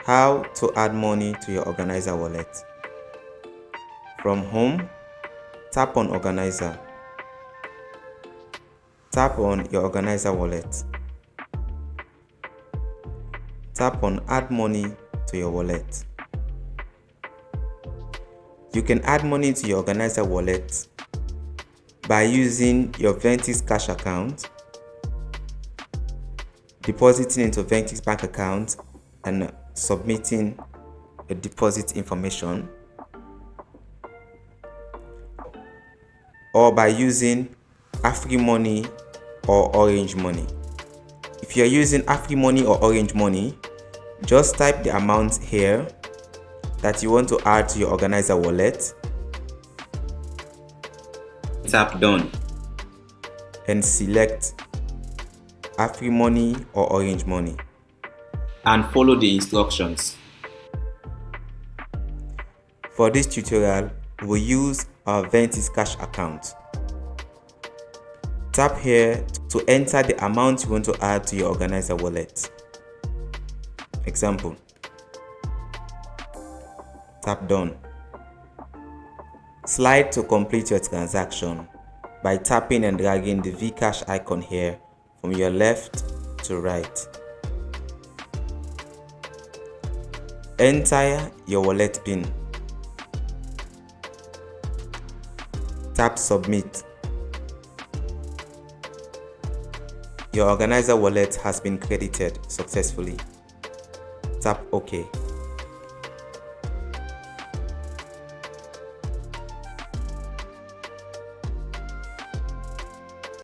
How to add money to your Organiser wallet. From home, tap on Organiser. Tap on your Organiser wallet. Tap on Add money to your wallet. You can add money to your Organiser wallet by using your Ventis cash account, depositing into Ventis bank account and submitting a deposit information, or by using AfriMoney or Orange Money. If you are using AfriMoney or Orange Money, just type the amount here that you want to add to your Organiser wallet. Tap Done and select AfriMoney or Orange Money and follow the instructions. For this tutorial, we'll use our Ventis cash account. Tap here to enter the amount you want to add to your Organiser wallet. Example. Tap Done. Slide to complete your transaction by tapping and dragging the Vcash icon here from your left to right. Enter your wallet PIN. Tap Submit. Your Organiser wallet has been credited successfully. Tap OK.